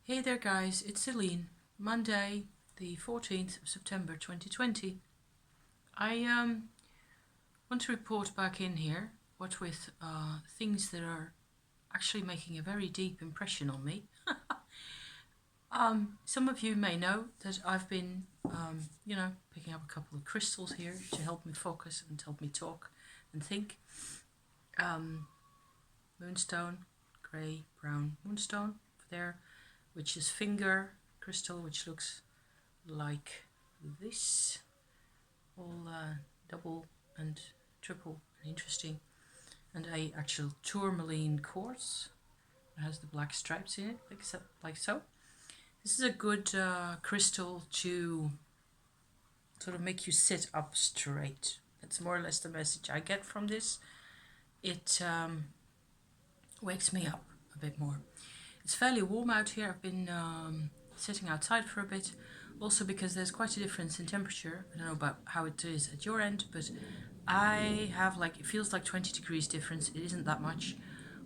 Hey there guys, it's Celine. Monday, the 14th of September 2020. I want to report back in here, what with things that are actually making a very deep impression on me. Some of you may know that I've been, picking up a couple of crystals here to help me focus and help me talk and think. Moonstone, grey, brown moonstone over there. Witch's finger crystal, which looks like this, all double and triple and interesting, and a actual tourmaline quartz that has the black stripes in it, like so. This is a good crystal to sort of make you sit up straight. That's more or less the message I get from this. It wakes me up a bit more. It's fairly warm out here. I've been sitting outside for a bit, also because there's quite a difference in temperature. I don't know about how it is at your end, but I have it feels like 20 degrees difference. It isn't that much,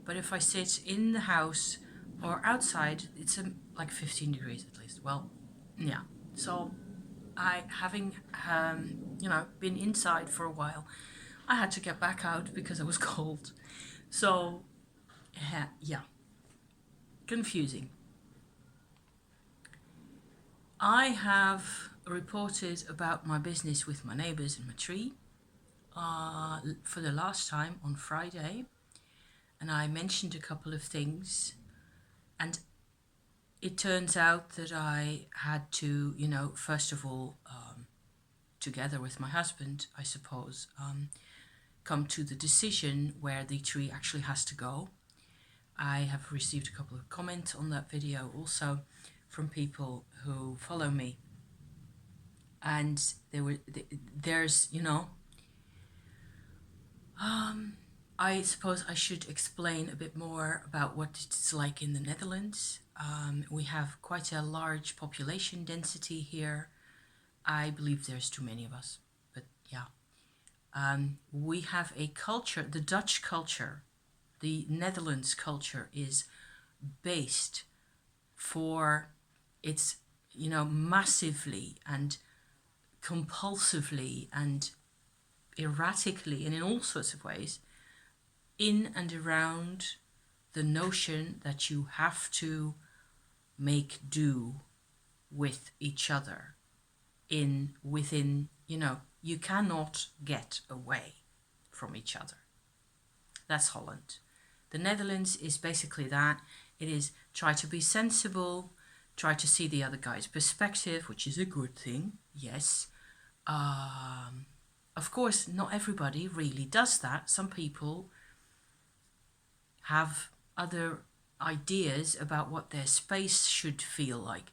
but if I sit in the house or outside, it's like 15 degrees at least. Well, yeah. So having been inside for a while, I had to get back out because I was cold. So yeah, confusing. I have reported about my business with my neighbours in my tree for the last time on Friday, and I mentioned a couple of things, and it turns out that I had to, first of all, together with my husband, I suppose, come to the decision where the tree actually has to go. I have received a couple of comments on that video also from people who follow me, and there's I suppose I should explain a bit more about what it's like in the Netherlands. We have quite a large population density here. I believe there's too many of us, but yeah. We have a culture, the Dutch culture, the Netherlands culture is based for its, massively and compulsively and erratically and in all sorts of ways in and around the notion that you have to make do with each other within, you cannot get away from each other. That's Holland. The Netherlands is basically that. It is try to be sensible, try to see the other guy's perspective, which is a good thing, yes. Of course, not everybody really does that. Some people have other ideas about what their space should feel like.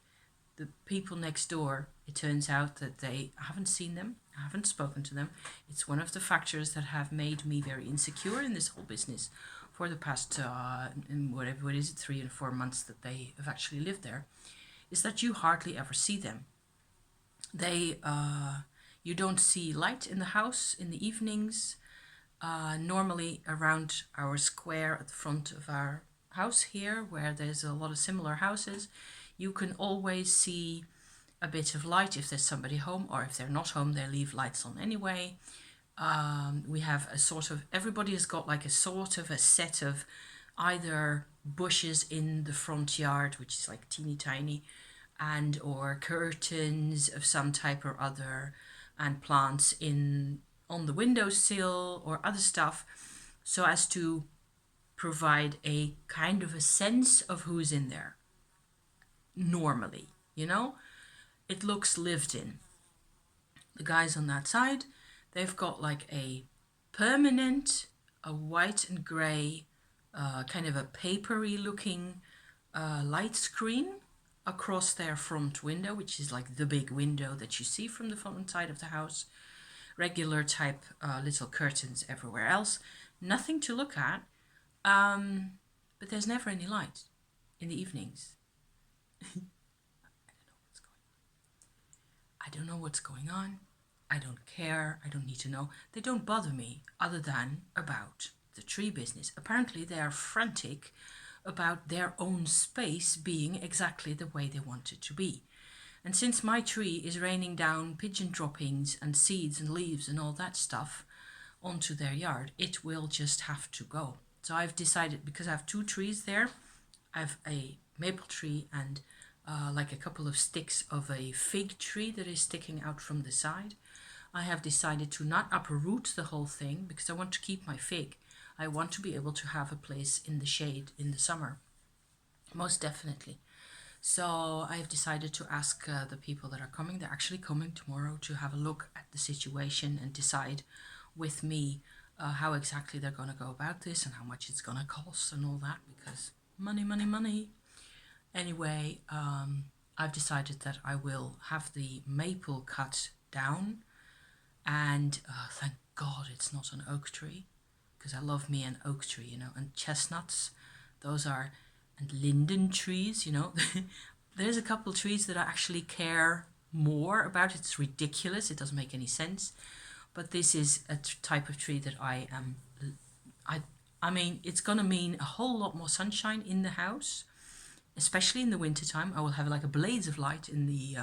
The people next door, it turns out that I haven't seen them, I haven't spoken to them. It's one of the factors that have made me very insecure in this whole business for the past, what is it, 3 and 4 months that they have actually lived there, is that you hardly ever see them. You don't see light in the house in the evenings. Normally around our square at the front of our house here, where there's a lot of similar houses, you can always see a bit of light if there's somebody home, or if they're not home, they leave lights on anyway. We have everybody has got like a sort of a set of either bushes in the front yard, which is like teeny tiny, and or curtains of some type or other, and plants on the windowsill or other stuff, so as to provide a kind of a sense of who's in there. Normally, it looks lived in. The guys on that side, they've got like a permanent, a white and grey, kind of a papery looking light screen across their front window, which is like the big window that you see from the front side of the house. Regular type little curtains everywhere else. Nothing to look at, but there's never any light in the evenings. I don't know what's going on. I don't care. I don't need to know. They don't bother me other than about the tree business. Apparently they are frantic about their own space being exactly the way they want it to be. And since my tree is raining down pigeon droppings and seeds and leaves and all that stuff onto their yard, it will just have to go. So I've decided, because I have 2 trees there, I have a maple tree and like a couple of sticks of a fig tree that is sticking out from the side. I have decided to not uproot the whole thing because I want to keep my fig. I want to be able to have a place in the shade in the summer, most definitely. So I've decided to ask the people that are coming, they're actually coming tomorrow, to have a look at the situation and decide with me how exactly they're going to go about this and how much it's going to cost and all that, because money, money, money. Anyway, I've decided that I will have the maple cut down, and thank God it's not an oak tree, because I love me an oak tree, you know, and chestnuts, those are, and linden trees, you know. There's a couple of trees that I actually care more about. It's ridiculous, it doesn't make any sense, but this is a type of tree that I am, I mean, it's gonna mean a whole lot more sunshine in the house, especially in the winter time. I will have like a blaze of light in the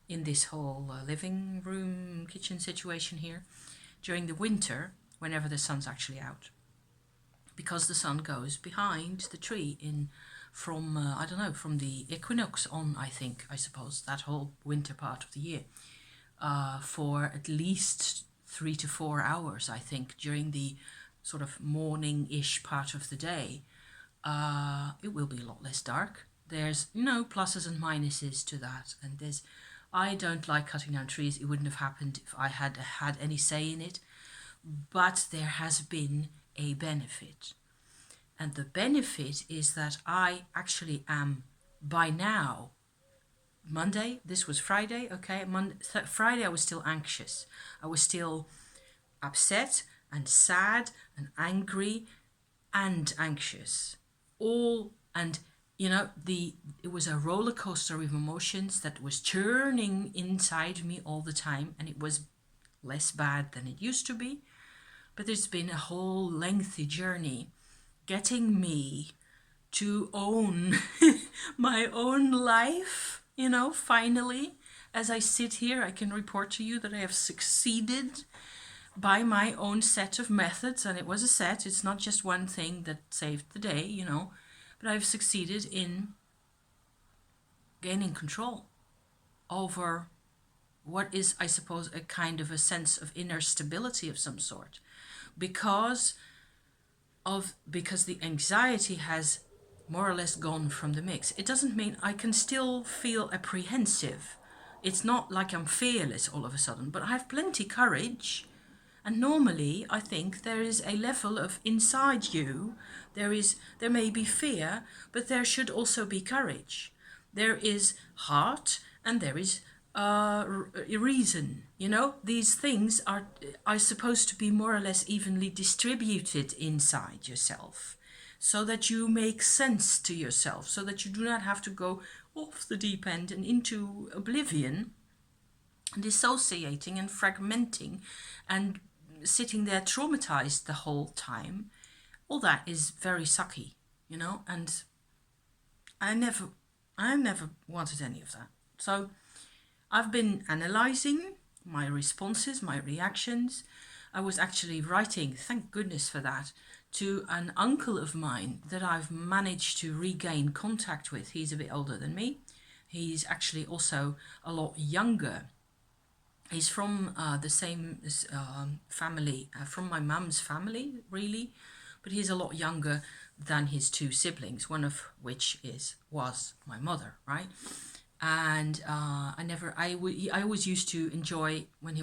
in this whole living room kitchen situation here during the winter, whenever the sun's actually out, because the sun goes behind the tree in from I don't know, from the equinox on, I suppose, that whole winter part of the year, for at least 3 to 4 hours, I think, during the sort of morning-ish part of the day. It will be a lot less dark. There's, you know, pluses and minuses to that, and there's, I don't like cutting down trees. It wouldn't have happened if I had had any say in it, but there has been a benefit. And the benefit is that I actually am, by now, Monday, this was Friday, okay, Friday I was still anxious. I was still upset and sad and angry and anxious. All, and you know, it was a roller coaster of emotions that was churning inside me all the time, and it was less bad than it used to be. But it's been a whole lengthy journey getting me to own my own life, you know, finally. As I sit here, I can report to you that I have succeeded by my own set of methods, and it was a set, it's not just one thing that saved the day, you know, but I've succeeded in gaining control over what is, I suppose, a kind of a sense of inner stability of some sort, because the anxiety has more or less gone from the mix. It doesn't mean I can still feel apprehensive. It's not like I'm fearless all of a sudden, but I have plenty courage. And normally, I think there is a level of inside you, there may be fear, but there should also be courage. There is heart and there is reason. You know, these things are supposed to be more or less evenly distributed inside yourself, so that you make sense to yourself, so that you do not have to go off the deep end and into oblivion, dissociating and fragmenting and sitting there traumatized the whole time. All that is very sucky, you know, and I never wanted any of that. So I've been analyzing my responses, my reactions. I was actually writing, thank goodness for that, to an uncle of mine that I've managed to regain contact with. He's a bit older than me. He's actually also a lot younger. He's from the same family, from my mum's family, really, but he's a lot younger than his 2 siblings, one of which was my mother, right? And I always used to enjoy when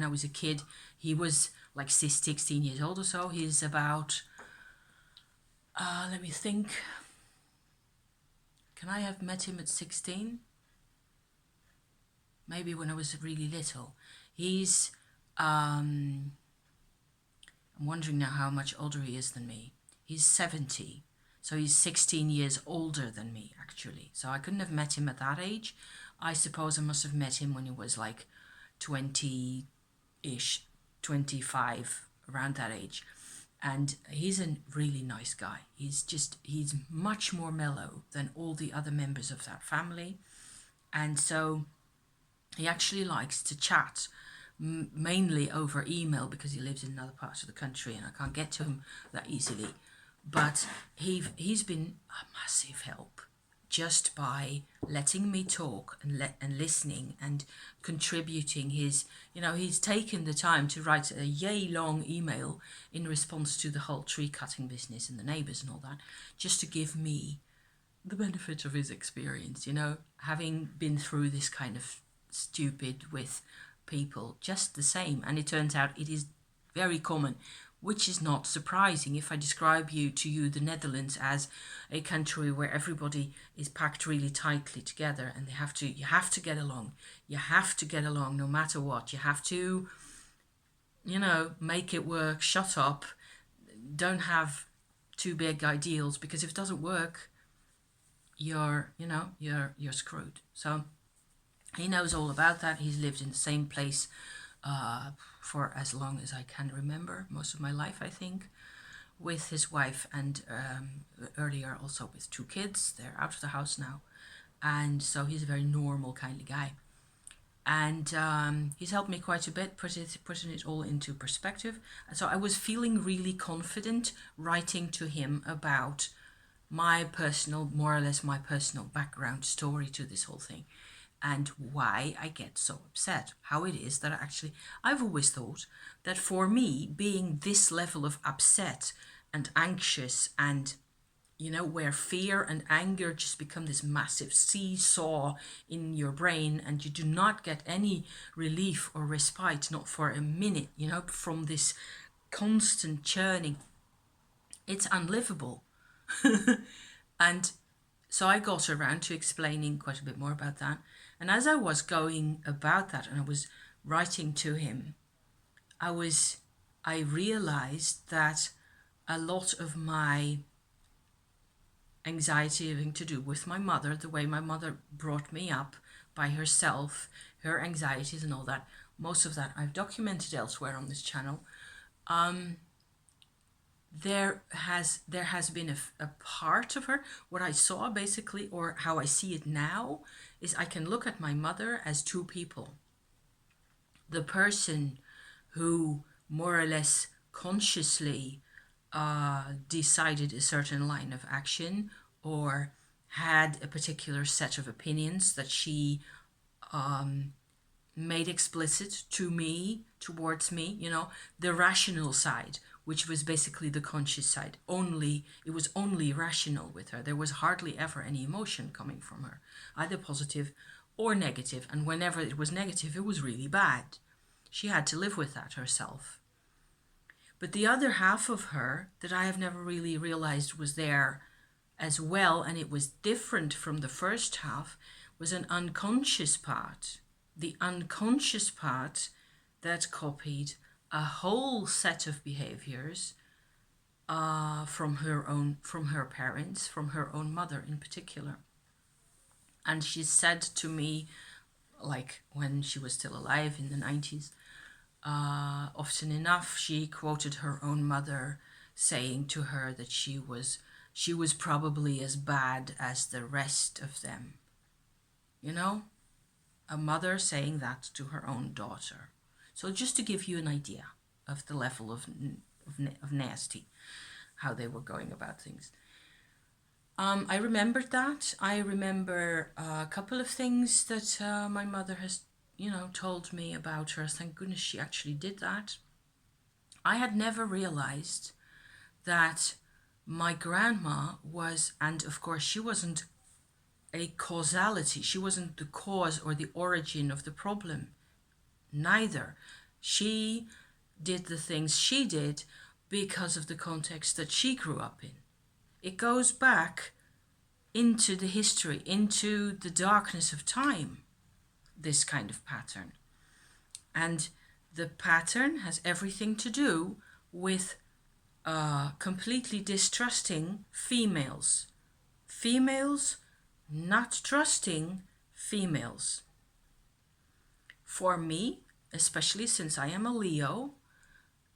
I was a kid. He was like 16 years old or so. He's about, let me think. Can I have met him at 16? Maybe when I was really little. He's, I'm wondering now how much older he is than me. He's 70, so he's 16 years older than me, actually. So I couldn't have met him at that age. I suppose I must have met him when he was like 20-ish, 25, around that age. And he's a really nice guy. He's much more mellow than all the other members of that family. And so he actually likes to chat mainly over email because he lives in another part of the country and I can't get to him that easily. But he's been a massive help just by letting me talk and listening and contributing his, he's taken the time to write a yay long email in response to the whole tree cutting business and the neighbours and all that, just to give me the benefit of his experience, having been through this kind of stupid with people just the same. And it turns out it is very common, which is not surprising if I describe to you the Netherlands as a country where everybody is packed really tightly together and you have to get along. You have to get along no matter what. You have to, make it work, shut up, don't have too big ideals, because if it doesn't work, you're screwed. So he knows all about that. He's lived in the same place for as long as I can remember, most of my life, I think, with his wife and earlier also with 2 kids. They're out of the house now. And so he's a very normal kind of guy. And he's helped me quite a bit, putting it all into perspective. And so I was feeling really confident writing to him about more or less my personal background story to this whole thing. And why I get so upset. How it is that I've always thought that for me, being this level of upset and anxious and, where fear and anger just become this massive seesaw in your brain and you do not get any relief or respite, not for a minute, from this constant churning. It's unlivable. And so I got around to explaining quite a bit more about that. And as I was going about that and I was writing to him, I realized that a lot of my anxiety having to do with my mother, the way my mother brought me up by herself, her anxieties and all that, most of that I've documented elsewhere on this channel. There has been a part of her, what I saw basically, or how I see it now, is I can look at my mother as 2 people. The person who more or less consciously decided a certain line of action or had a particular set of opinions that she made explicit towards me, the rational side, which was basically the conscious side. It was only rational with her. There was hardly ever any emotion coming from her, either positive or negative. And whenever it was negative, it was really bad. She had to live with that herself. But the other half of her that I have never really realized was there as well, and it was different from the first half, was an unconscious part. The unconscious part that copied a whole set of behaviors from her parents, from her own mother in particular. And she said to me, like when she was still alive in the 90s, often enough she quoted her own mother saying to her that she was probably as bad as the rest of them. A mother saying that to her own daughter. So just to give you an idea of the level of nasty, how they were going about things. I remembered that. I remember a couple of things that my mother has, told me about her. Thank goodness she actually did that. I had never realized that my grandma was, and of course she wasn't a causality. She wasn't the cause or the origin of the problem. Neither. She did the things she did because of the context that she grew up in. It goes back into the history, into the darkness of time, this kind of pattern. And the pattern has everything to do with completely distrusting females. Females not trusting females. For me, especially since I am a Leo,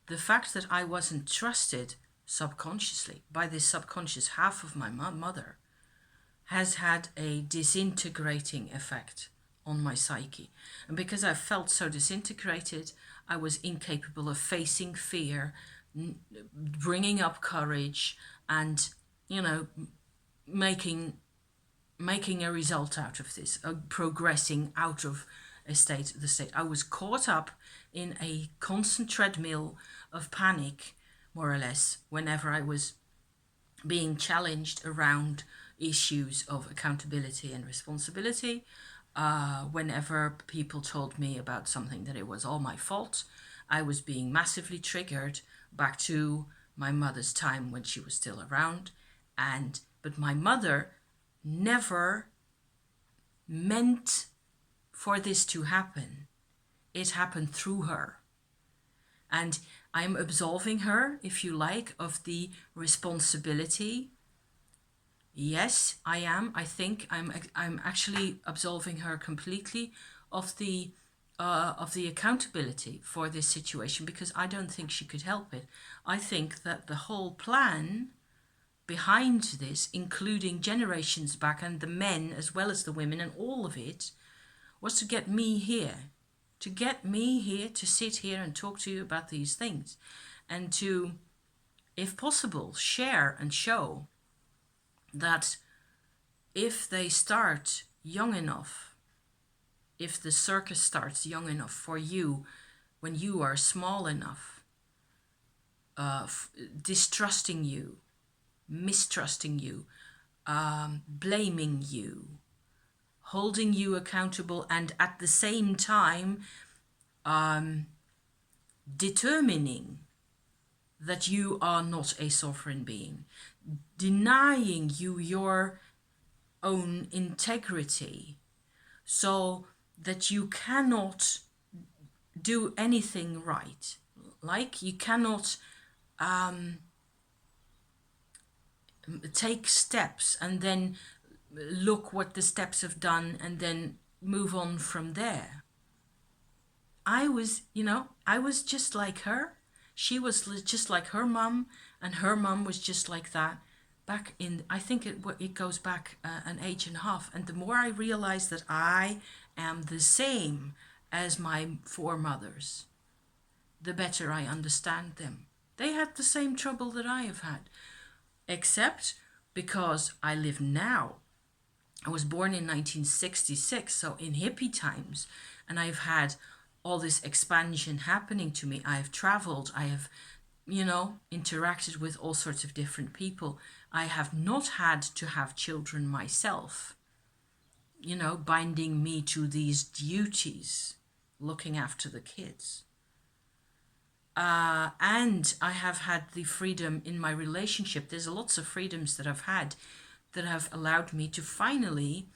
the fact that I wasn't trusted subconsciously by this subconscious half of my mother has had a disintegrating effect on my psyche. And because I felt so disintegrated, I was incapable of facing fear, bringing up courage, and, you know, making a result out of this, progressing out of the state. I was caught up in a constant treadmill of panic, more or less, whenever I was being challenged around issues of accountability and responsibility. Whenever people told me about something that it was all my fault, I was being massively triggered back to my mother's time when she was still around. But my mother never meant for this to happen. It happened through her. And I'm absolving her, if you like, of the responsibility. Yes, I am. I think I'm actually absolving her completely of the accountability for this situation, because I don't think she could help it. I think that the whole plan behind this, including generations back and the men as well as the women and all of it, was to get me here. To get me here to sit here and talk to you about these things. And to, if possible, share and show that if they start young enough, if the circus starts young enough for you, when you are small enough, distrusting you, mistrusting you, blaming you, holding you accountable, and at the same time determining that you are not a sovereign being, denying you your own integrity, so that you cannot do anything right. Like you cannot take steps and then look what the steps have done and then move on from there. I was just like her. She was just like her mum, and her mum was just like that. Back in, I think it goes back an age and a half. And the more I realized that I am the same as my foremothers, the better I understand them. They had the same trouble that I have had, except because I live now. I was born in 1966, so in hippie times, and I've had all this expansion happening to me. I have traveled, I have, interacted with all sorts of different people. I have not had to have children myself, binding me to these duties, looking after the kids. And I have had the freedom in my relationship. There's lots of freedoms that I've had that have allowed me to finally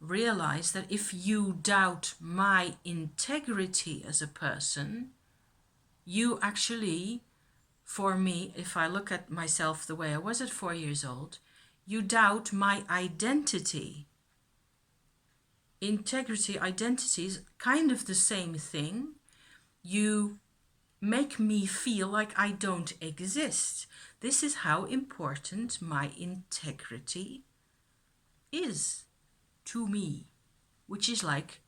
realize that if you doubt my integrity as a person, you actually, for me, if I look at myself the way I was at 4 years old, you doubt my identity. Integrity, identity is kind of the same thing. You make me feel like I don't exist. This is how important my integrity is to me, which is like,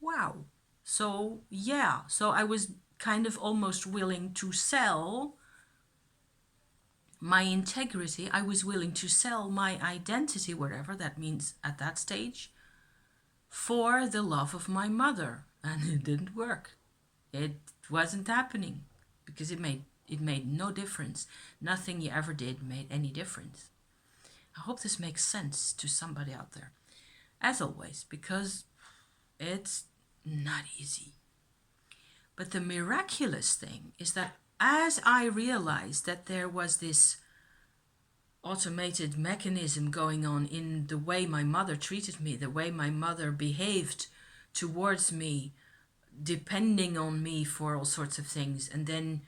wow. So yeah, so I was kind of almost willing to sell my integrity. I was willing to sell my identity, whatever that means at that stage, for the love of my mother. And it didn't work. It wasn't happening because it made no difference. Nothing you ever did made any difference. I hope this makes sense to somebody out there. As always, because it's not easy. But the miraculous thing is that as I realized that there was this automated mechanism going on in the way my mother treated me, the way my mother behaved towards me, depending on me for all sorts of things, and then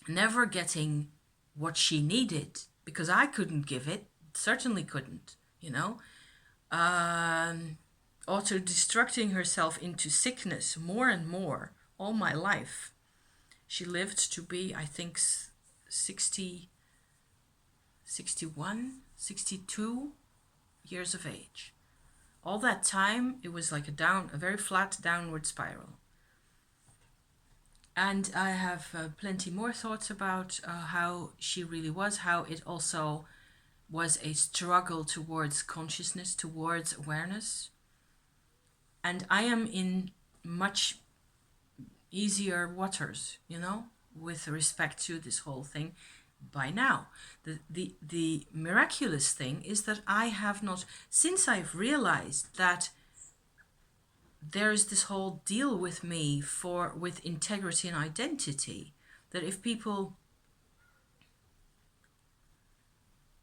never getting what she needed because I couldn't give it, certainly couldn't, auto-destructing herself into sickness more and more all my life. She lived to be, I think, 60, 61, 62 years of age. All that time, it was like a very flat downward spiral. And I have plenty more thoughts about how she really was, how it also was a struggle towards consciousness, towards awareness. And I am in much easier waters, with respect to this whole thing by now. The miraculous thing is that I have not, since I've realized that there is this whole deal with me with integrity and identity, that if people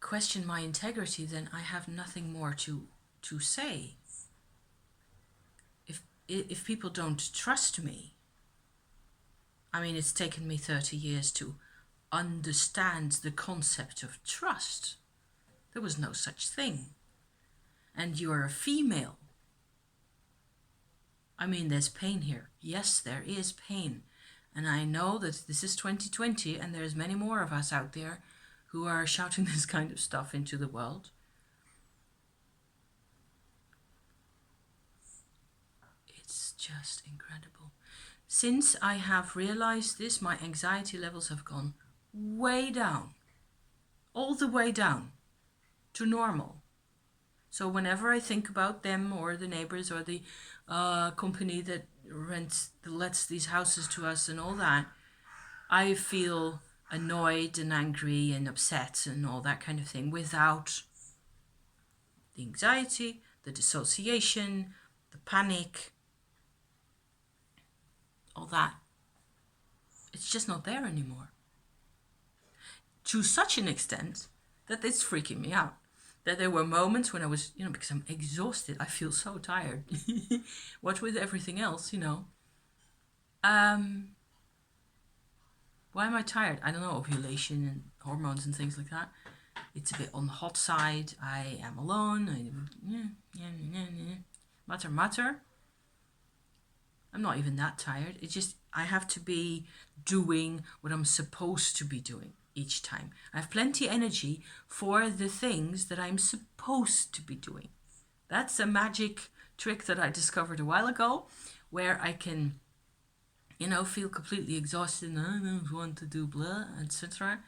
question my integrity, then I have nothing more to say. If people don't trust me, I mean, it's taken me 30 years to understand the concept of trust. There was no such thing. And you are a female. I mean, there's pain here. Yes, there is pain. And I know that this is 2020 and there's many more of us out there who are shouting this kind of stuff into the world. It's just incredible. Since I have realized this, my anxiety levels have gone way down. All the way down to normal. So whenever I think about them or the neighbors or the company that lets these houses to us and all that, I feel annoyed and angry and upset and all that kind of thing without the anxiety, the dissociation, the panic, all that. It's just not there anymore. To such an extent that it's freaking me out. That there were moments when I was, because I'm exhausted, I feel so tired. What with everything else, Why am I tired? I don't know, ovulation and hormones and things like that. It's a bit on the hot side. I am alone. Matter. I'm not even that tired. It's just, I have to be doing what I'm supposed to be doing each time. I have plenty energy for the things that I'm supposed to be doing. That's a magic trick that I discovered a while ago, where I can, feel completely exhausted and I don't want to do blah, etc.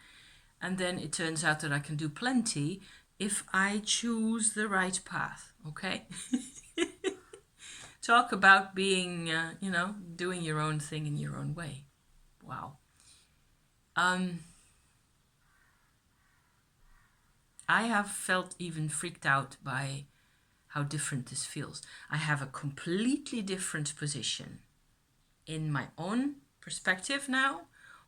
And then it turns out that I can do plenty if I choose the right path, okay? Talk about being, doing your own thing in your own way. Wow. I have felt even freaked out by how different this feels. I have a completely different position in my own perspective now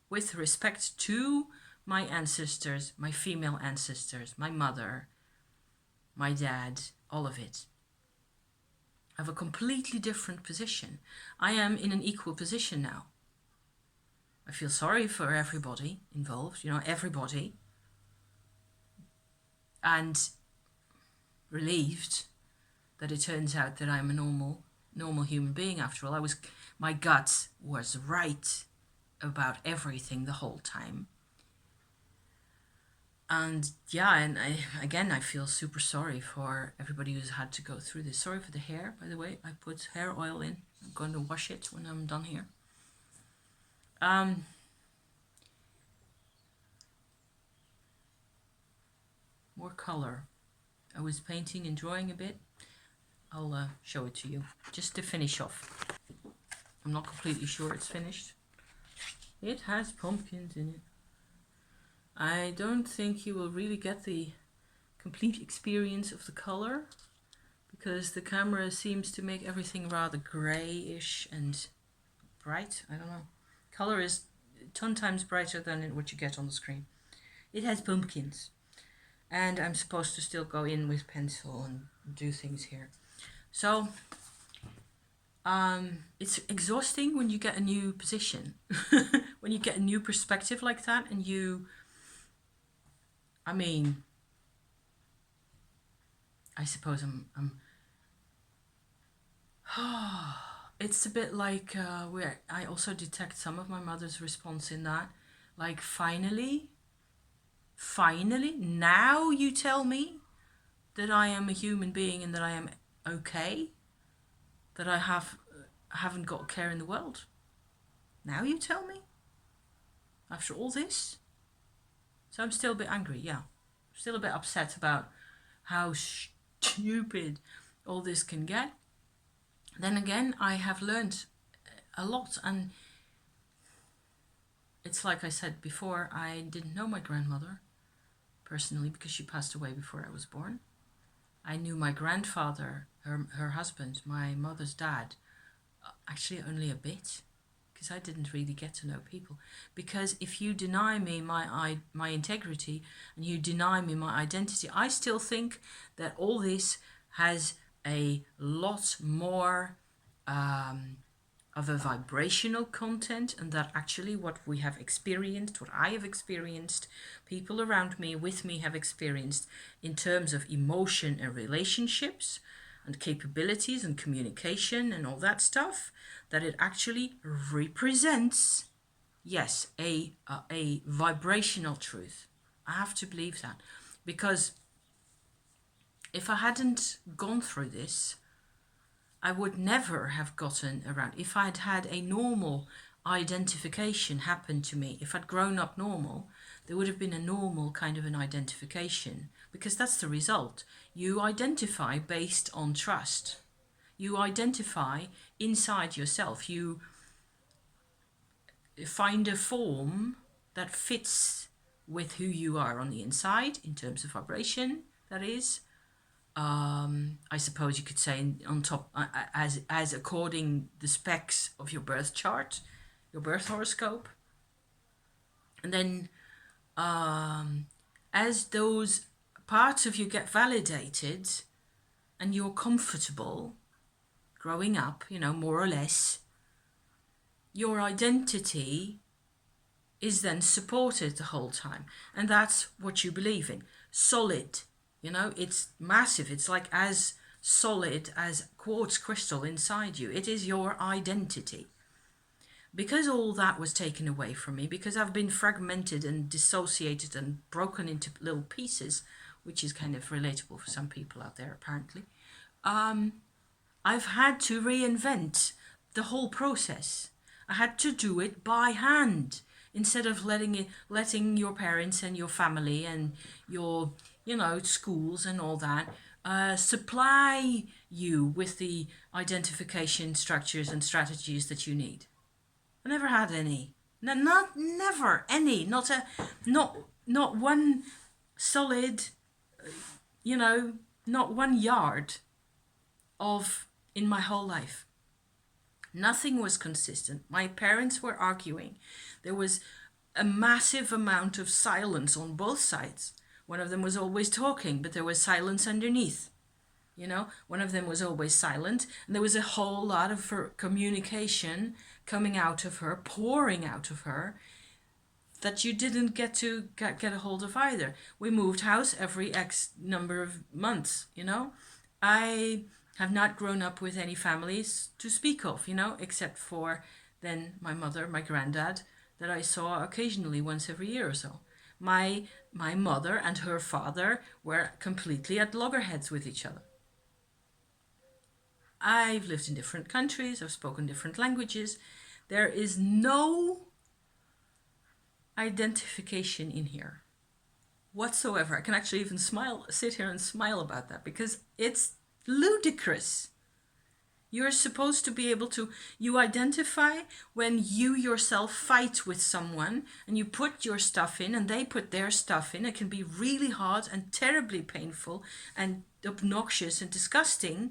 with respect to my ancestors, my female ancestors, my mother, my dad, all of it. I have a completely different position. I am in an equal position now. I feel sorry for everybody involved, everybody. And relieved that it turns out that I'm a normal human being after all. My gut was right about everything the whole time. And I feel super sorry for everybody who's had to go through this. Sorry for the hair, by the way. I put hair oil in. I'm going to wash it when I'm done here. More color. I was painting and drawing a bit. I'll show it to you, just to finish off. I'm not completely sure it's finished. It has pumpkins in it. I don't think you will really get the complete experience of the color, because the camera seems to make everything rather grayish and bright. I don't know. Color is 10 times brighter than what you get on the screen. It has pumpkins. And I'm supposed to still go in with pencil and do things here. So, it's exhausting when you get a new position. When you get a new perspective like that and I suppose I'm it's a bit like where I also detect some of my mother's response in that. Like, finally, now you tell me that I am a human being and that I am okay, that haven't got a care in the world. Now you tell me? After all this? So I'm still a bit angry, yeah. Still a bit upset about how stupid all this can get. Then again, I have learned a lot, and it's like I said before, I didn't know my grandmother personally because she passed away before I was born. I knew my grandfather, her husband, my mother's dad, actually only a bit, because I didn't really get to know people. Because if you deny me my integrity and you deny me my identity, I still think that all this has a lot more of a vibrational content, and that actually what we have experienced, what I have experienced, people around me, with me have experienced in terms of emotion and relationships and capabilities and communication and all that stuff, that it actually represents, yes, a vibrational truth. I have to believe that, because if I hadn't gone through this, I would never have gotten around. If I'd had a normal identification happen to me, if I'd grown up normal, there would have been a normal kind of an identification, because that's the result. You identify based on trust. You identify inside yourself. You find a form that fits with who you are on the inside in terms of vibration, that is. I suppose you could say on top, as according the specs of your birth chart, your birth horoscope. And then as those parts of you get validated and you're comfortable growing up, more or less, your identity is then supported the whole time. And that's what you believe in. Solid. It's massive. It's like as solid as quartz crystal inside you. It is your identity. Because all that was taken away from me, because I've been fragmented and dissociated and broken into little pieces, which is kind of relatable for some people out there apparently, I've had to reinvent the whole process. I had to do it by hand instead of letting your parents and your family and your schools and all that supply you with the identification structures and strategies that you need. I never had any. Never any. Not one solid, not 1 yard of in my whole life. Nothing was consistent. My parents were arguing. There was a massive amount of silence on both sides. One of them was always talking, but there was silence underneath. One of them was always silent, and there was a whole lot of communication coming out of her, pouring out of her, that you didn't get a hold of either. We moved house every X number of months, I have not grown up with any families to speak of, except for then my mother, my granddad, that I saw occasionally once every year or so. My mother and her father were completely at loggerheads with each other. I've lived in different countries, I've spoken different languages. There is no identification in here whatsoever. I can actually even sit here and smile about that, because it's ludicrous. You're supposed to be able to, you identify when you yourself fight with someone and you put your stuff in and they put their stuff in. It can be really hard and terribly painful and obnoxious and disgusting.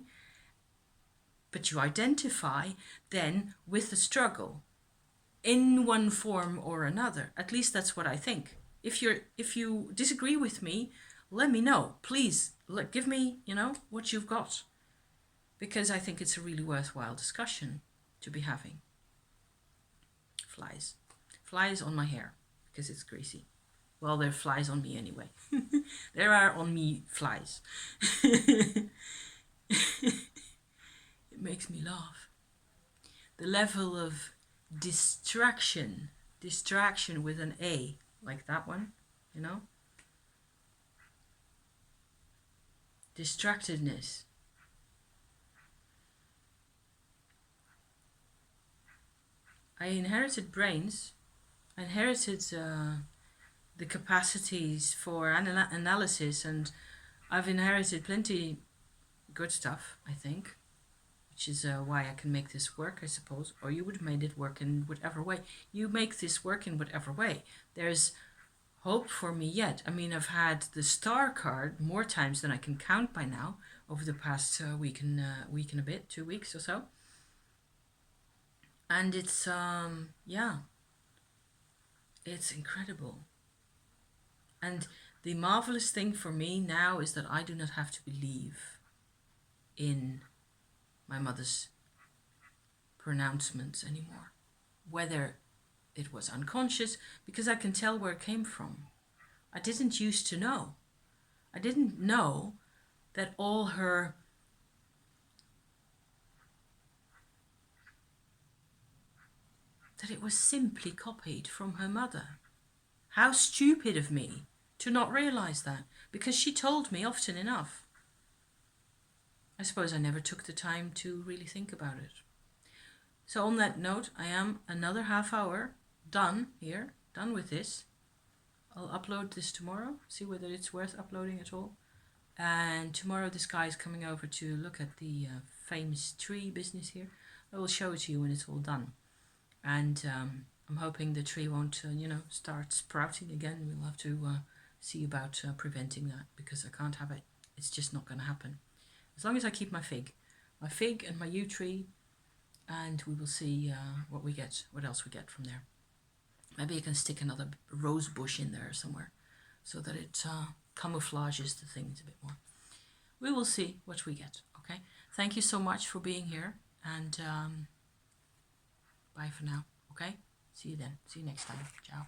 But you identify then with the struggle in one form or another. At least that's what I think. If you disagree with me, let me know. Please, give me, what you've got. Because I think it's a really worthwhile discussion to be having. Flies. Flies on my hair, because it's greasy. Well, there are flies on me anyway. There are on me flies. It makes me laugh. the level of distraction with an A, like that one, you know? Distractedness. I inherited brains. I inherited the capacities for analysis, and I've inherited plenty good stuff, I think, which is why I can make this work, I suppose. Or you would have made it work in whatever way. You make this work in whatever way. There's hope for me yet. I mean, I've had the star card more times than I can count by now over the past week and a bit, 2 weeks or so. And it's yeah, it's incredible. And the marvelous thing for me now is that I do not have to believe in my mother's pronouncements anymore, whether it was unconscious, because I can tell where it came from. I didn't used to know. I didn't know that all her that it was simply copied from her mother. How stupid of me to not realize that, because she told me often enough. I suppose I never took the time to really think about it. So on that note, I am another half hour done here, done with this. I'll upload this tomorrow, see whether it's worth uploading at all. And tomorrow this guy is coming over to look at the famous tree business here. I will show it to you when it's all done. And I'm hoping the tree won't, start sprouting again. We'll have to see about preventing that, because I can't have it. It's just not going to happen. As long as I keep my fig and my yew tree, and we will see what else we get from there. Maybe I can stick another rose bush in there somewhere so that it camouflages the things a bit more. We will see what we get, okay? Thank you so much for being here, and bye for now, okay? See you then. See you next time. Ciao.